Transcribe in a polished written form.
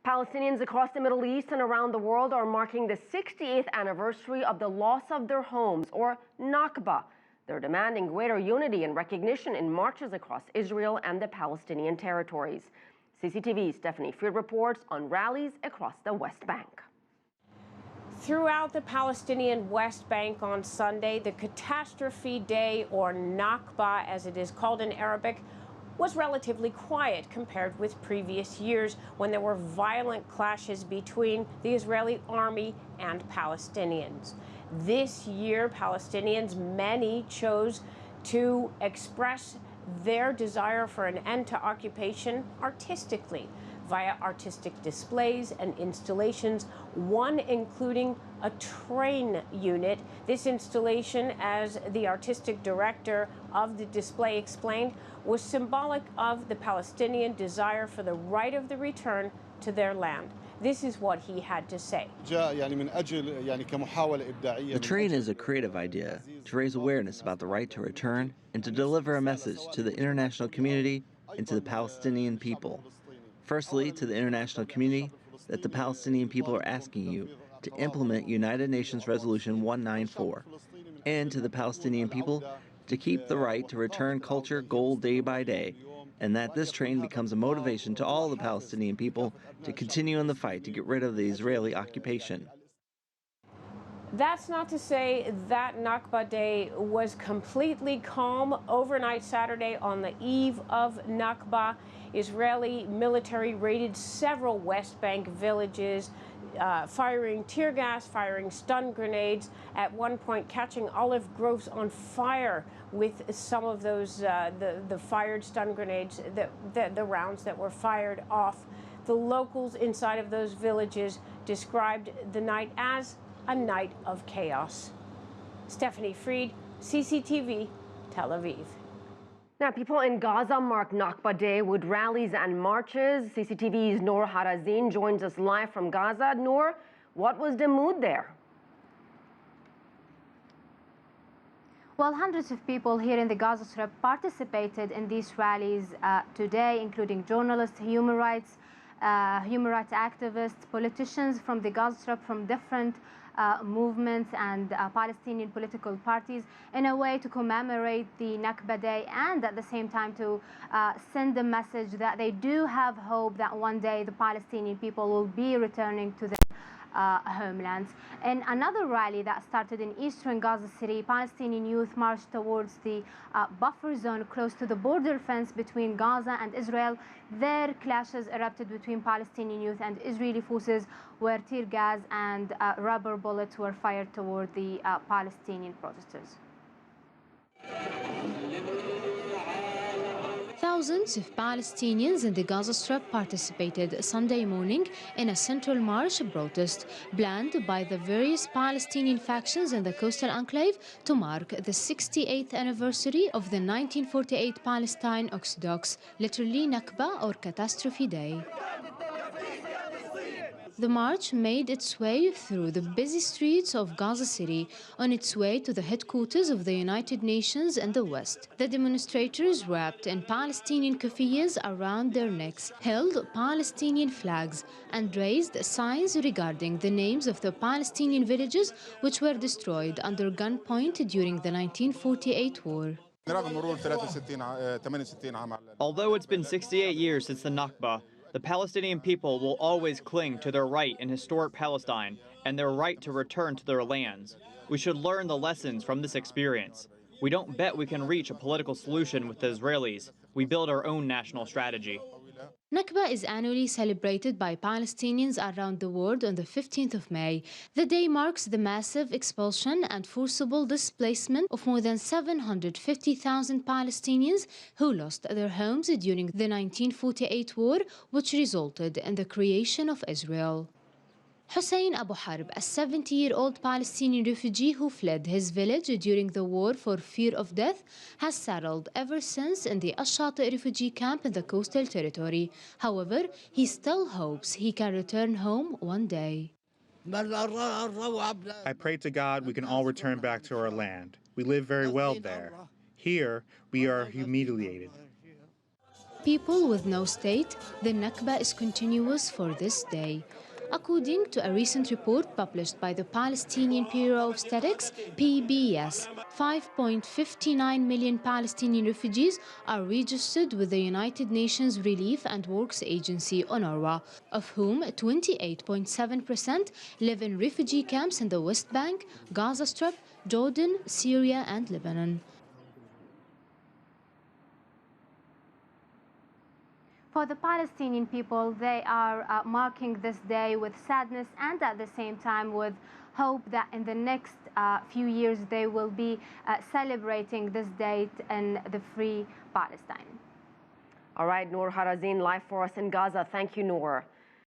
Palestinians across the Middle East and around the world are marking the 68th anniversary of the loss of their homes, or Nakba. They're demanding greater unity and recognition in marches across Israel and the Palestinian territories. CCTV's Stephanie Freid reports on rallies across the West Bank. Throughout the Palestinian West Bank on Sunday, the Catastrophe Day, or Nakba as it is called in Arabic, was relatively quiet compared with previous years when there were violent clashes between the Israeli army and Palestinians. This year, Palestinians, many chose to express their desire for an end to occupation artistically, via artistic displays and installations, one including a train unit. This installation, as the artistic director of the display explained, was symbolic of the Palestinian desire for the right of the return to their land. This is what he had to say. The train is a creative idea to raise awareness about the right to return and to deliver a message to the international community and to the Palestinian people. Firstly, to the international community, that the Palestinian people are asking you to implement United Nations Resolution 194, and to the Palestinian people to keep the right to return culture goal day by day, and that this train becomes a motivation to all the Palestinian people to continue in the fight to get rid of the Israeli occupation. That's not to say that Nakba Day was completely calm. Overnight Saturday, on the eve of Nakba, Israeli military raided several West Bank villages, firing tear gas, firing stun grenades, at one point catching olive groves on fire with some of those, the fired stun grenades, the rounds that were fired off. The locals inside of those villages described the night as a night of chaos. Stephanie Freid, CCTV, Tel Aviv. Now, people in Gaza mark Nakba Day with rallies and marches. CCTV's Noor Harazeen joins us live from Gaza. Noor, what was the mood there? Well, hundreds of people here in the Gaza Strip participated in these rallies today, including journalists, human rights activists, politicians from the Gaza Strip, from different movements and Palestinian political parties, in a way to commemorate the Nakba Day and at the same time to send a message that they do have hope that one day the Palestinian people will be returning to their homelands. In another rally that started in eastern Gaza City, Palestinian youth marched towards the buffer zone close to the border fence between Gaza and Israel. There, clashes erupted between Palestinian youth and Israeli forces, where tear gas and rubber bullets were fired toward the Palestinian protesters. Thousands of Palestinians in the Gaza Strip participated Sunday morning in a central march protest planned by the various Palestinian factions in the coastal enclave to mark the 68th anniversary of the 1948 Palestine Exodus, literally Nakba or Catastrophe Day. The march made its way through the busy streets of Gaza City on its way to the headquarters of the United Nations in the West. The demonstrators, wrapped in Palestinian keffiyehs around their necks, held Palestinian flags and raised signs regarding the names of the Palestinian villages which were destroyed under gunpoint during the 1948 war. Although it's been 68 years since the Nakba, the Palestinian people will always cling to their right in historic Palestine and their right to return to their lands. We should learn the lessons from this experience. We don't bet we can reach a political solution with the Israelis. We build our own national strategy. Nakba is annually celebrated by Palestinians around the world on the 15th of May. The day marks the massive expulsion and forcible displacement of more than 750,000 Palestinians who lost their homes during the 1948 war, which resulted in the creation of Israel. Hussein Abu Harb, a 70-year-old Palestinian refugee who fled his village during the war for fear of death, has settled ever since in the Ash-Shati refugee camp in the coastal territory. However, he still hopes he can return home one day. I pray to God we can all return back to our land. We live very well there. Here, we are humiliated. people with no state, the Nakba is continuous for this day. According to a recent report published by the Palestinian Bureau of Statistics, PBS, 5.59 million Palestinian refugees are registered with the United Nations Relief and Works Agency, UNRWA, of whom 28.7% live in refugee camps in the West Bank, Gaza Strip, Jordan, Syria, and Lebanon. For the Palestinian people, they are marking this day with sadness and at the same time with hope that in the next few years they will be celebrating this date in the free Palestine. All right, Noor Harazeen live for us in Gaza. Thank you, Noor.